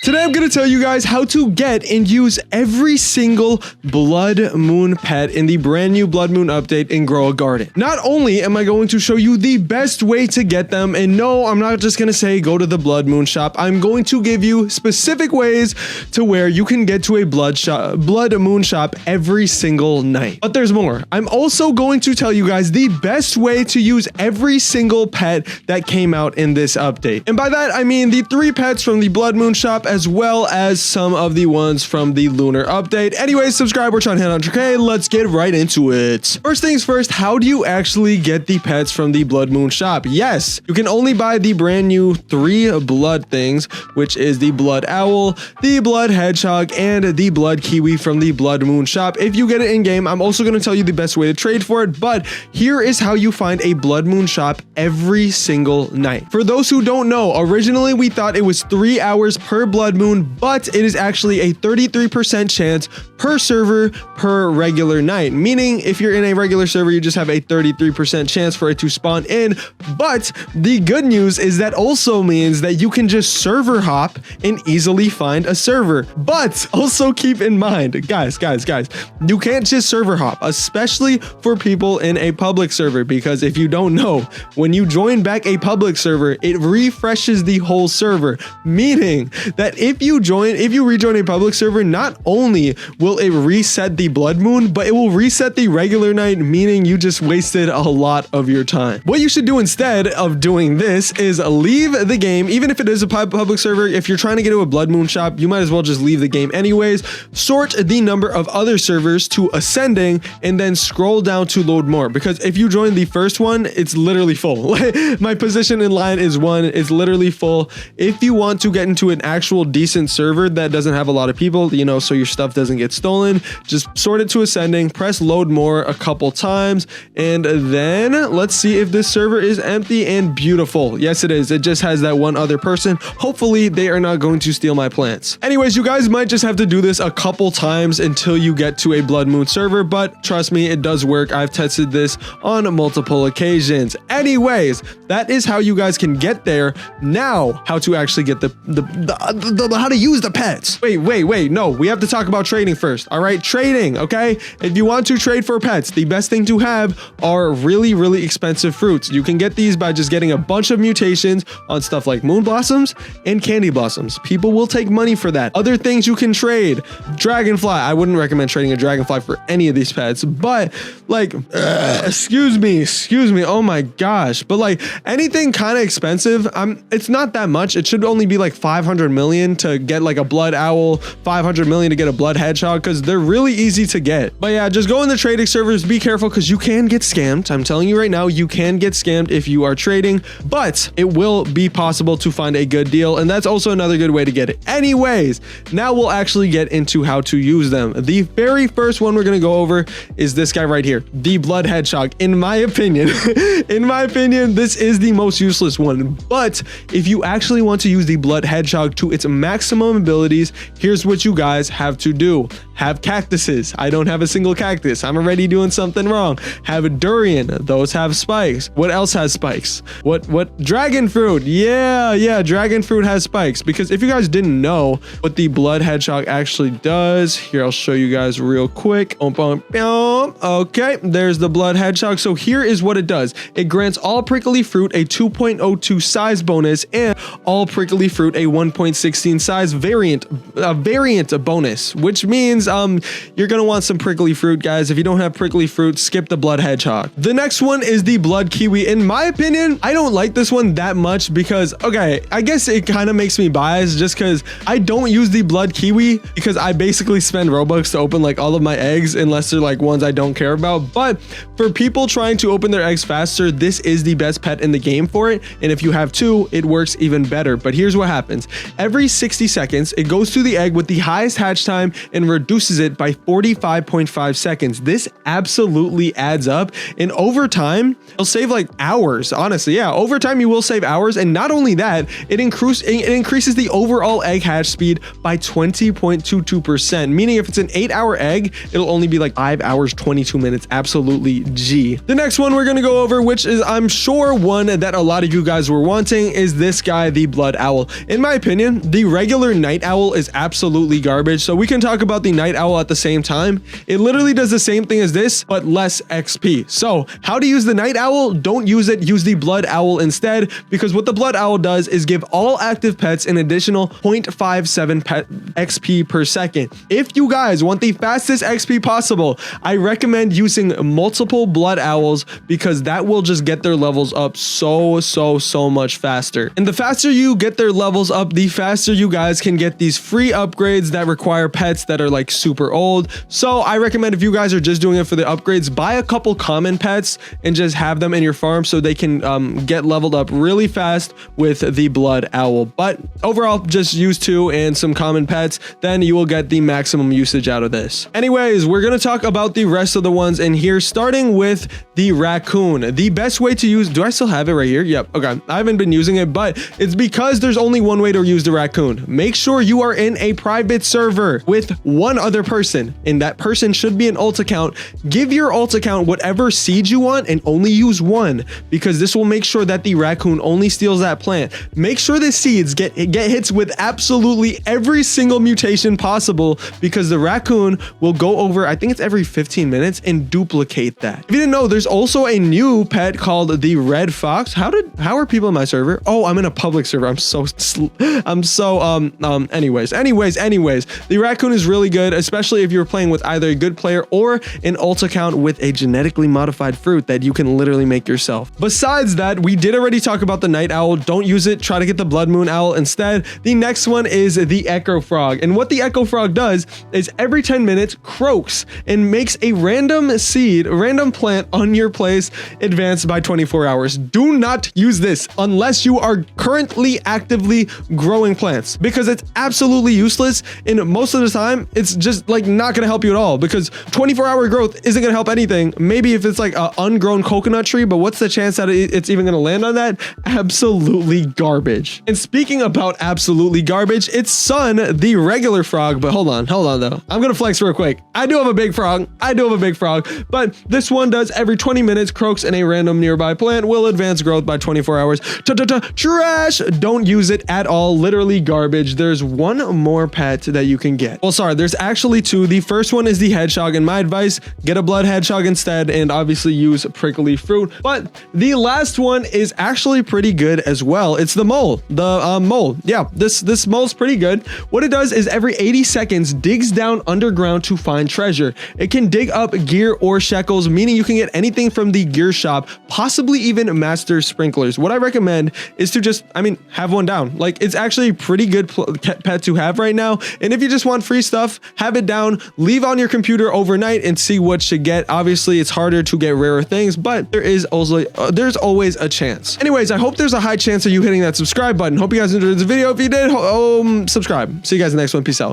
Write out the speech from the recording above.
Today I'm going to tell you guys how to get and use every single blood moon pet in the brand new blood moon update in Grow a Garden. Not only am I going to show you the best way to get them, and no, I'm not just going to say go to the blood moon shop. I'm going to give you specific ways to where you can get to a blood moon shop every single night. But there's more. I'm also going to tell you guys the best way to use every single pet that came out in this update. And by that, I mean the 3 pets from the blood moon shop as well as some of the ones from the lunar update. Anyways, subscribe, we're trying to hit 100K. Let's get right into it. First things first, how do you actually get the pets from the blood moon shop? Yes, you can only buy the brand new 3 blood things, which is the blood owl, the blood hedgehog, and the blood kiwi from the blood moon shop. If you get it in game, I'm also going to tell you the best way to trade for it, but here is how you find a blood moon shop every single night. For those who don't know, originally we thought it was 3 hours per blood moon, but it is actually a 33% chance per server per regular night, meaning if you're in a regular server, you just have a 33% chance for it to spawn in. But the good news is that also means that you can just server hop and easily find a server. But also keep in mind, guys, you can't just server hop, especially for people in a public server, because if you don't know, when you join back a public server, it refreshes the whole server, meaning that if you rejoin a public server, not only will it reset the blood moon, but it will reset the regular night, meaning you just wasted a lot of your time. What you should do instead of doing this is leave the game, even if it is a public server. If you're trying to get to a blood moon shop, you might as well just leave the game anyways. Sort the number of other servers to ascending and then scroll down to load more, because if you join the first one, it's literally full. My position in line is 1. It's literally full. If you want to get into an actual decent server that doesn't have a lot of people, you know, so your stuff doesn't get stolen, just sort it to ascending, press load more a couple times, and then let's see if this server is empty. And beautiful, yes it is. It just has that one other person. Hopefully they are not going to steal my plants. Anyways, you guys might just have to do this a couple times until you get to a blood moon server, but trust me, it does work. I've tested this on multiple occasions. Anyways, that is how you guys can get there. Now, how to actually get how to use the pets. Wait, no, we have to talk about trading first. All right, trading, okay? If you want to trade for pets, the best thing to have are really expensive fruits. You can get these by just getting a bunch of mutations on stuff like moon blossoms and candy blossoms. People will take money for that. Other things you can trade, dragonfly. I wouldn't recommend trading a dragonfly for any of these pets, but like, excuse me, oh my gosh, but like anything kind of expensive, it's not that much. It should only be like 500 million to get like a blood owl, 500 million to get a blood hedgehog, because they're really easy to get. But yeah, just go in the trading servers, be careful, because you can get scammed. I'm telling you right now, you can get scammed if you are trading, but it will be possible to find a good deal, and that's also another good way to get it. Anyways, now we'll actually get into how to use them. The very first one we're going to go over is this guy right here, the blood hedgehog. In my opinion, this is the most useless one. But if you actually want to use the blood hedgehog to its maximum abilities, here's what you guys have to do. Have cactuses. I don't have a single cactus. I'm already doing something wrong. Have a durian. Those have spikes. What else has spikes? What? Dragon fruit. Yeah, dragon fruit has spikes. Because if you guys didn't know what the blood hedgehog actually does, here, I'll show you guys real quick. Okay, there's the blood hedgehog. So here is what it does. It grants all prickly fruit a 2.02 size bonus and all prickly fruit a 1.16 size variant bonus, which means you're gonna want some prickly fruit, guys. If you don't have prickly fruit, skip the blood hedgehog. The next one is the blood kiwi. In my opinion, I don't like this one that much because, okay, I guess it kind of makes me biased just because I don't use the blood kiwi because I basically spend Robux to open like all of my eggs unless they're like ones I don't care about. But for people trying to open their eggs faster, this is the best pet in the game for it. And if you have 2, it works even better. But here's what happens. Every 60 seconds, it goes through the egg with the highest hatch time and reduces it by 45.5 seconds. This absolutely adds up, and over time it'll save like hours. Honestly, yeah, over time you will save hours. And not only that, it increases the overall egg hatch speed by 20.22%, meaning if it's an 8-hour egg, it'll only be like 5 hours 22 minutes. Absolutely G. The next one we're gonna go over, which is I'm sure one that a lot of you guys were wanting, is this guy, the blood owl. In my opinion, the regular night owl is absolutely garbage. So we can talk about the night owl at the same time. It literally does the same thing as this, but less XP. So how to use the night owl? Don't use it. Use the blood owl instead, because what the blood owl does is give all active pets an additional 0.57 XP per second. If you guys want the fastest XP possible, I recommend using multiple blood owls, because that will just get their levels up so much faster. And the faster you get their levels up, the faster you guys can get these free upgrades that require pets that are like super old. So I recommend, if you guys are just doing it for the upgrades, buy a couple common pets and just have them in your farm so they can get leveled up really fast with the blood owl. But overall, just use 2 and some common pets, then you will get the maximum usage out of this. Anyways, we're gonna talk about the rest of the ones in here, starting with the raccoon. The best way to use, do I still have it right here? Yep. Okay, I haven't been using it, but it's because there's only one way to use the raccoon. Make sure you are in a private server with one other person, and that person should be an alt account. Give your alt account whatever seed you want and only use one, because this will make sure that the raccoon only steals that plant. Make sure the seeds get hits with absolutely every single mutation possible, because the raccoon will go over, I think it's every 15 minutes, and duplicate that. If you didn't know, there's also a new pet called the red fox. How are people in my server? Oh, I'm in a public server. Anyways, the raccoon is really good, especially if you're playing with either a good player or an alt account with a genetically modified fruit that you can literally make yourself. Besides that, we did already talk about the night owl. Don't use it. Try to get the blood moon owl instead. The next one is the echo frog. And what the echo frog does is every 10 minutes croaks and makes a random seed, a random plant on your place advance by 24 hours. Do not use this unless you are currently actively growing plants, because it's absolutely useless, and most of the time it's just like not going to help you at all, because 24-hour growth isn't going to help anything. Maybe if it's like an ungrown coconut tree, but what's the chance that it's even going to land on that? Absolutely garbage. And speaking about absolutely garbage, it's Sun, the regular frog. But hold on though, I'm gonna flex real quick. I do have a big frog, but this one does every 20 minutes croaks in a random nearby plant, will advance growth by 24 hours. Trash. Don't use it at all. Literally garbage. There's one more pet that you can get. Well, sorry, there's actually 2. The first one is the hedgehog, and my advice, get a blood hedgehog instead, and obviously use prickly fruit. But the last one is actually pretty good as well. It's the mole. The mole. Yeah, this mole's pretty good. What it does is every 80 seconds digs down underground to find treasure. It can dig up gear or shekels, meaning you can get anything from the gear shop, possibly even master sprinklers. What I recommend is to just, have one down. Like, it's actually a pretty good pet to have right now. And if you just want free stuff, have it down, leave on your computer overnight and see what you get. Obviously, it's harder to get rarer things, but there's always a chance. Anyways, I hope there's a high chance of you hitting that subscribe button. Hope you guys enjoyed this video. If you did, subscribe. See you guys in the next one. Peace out.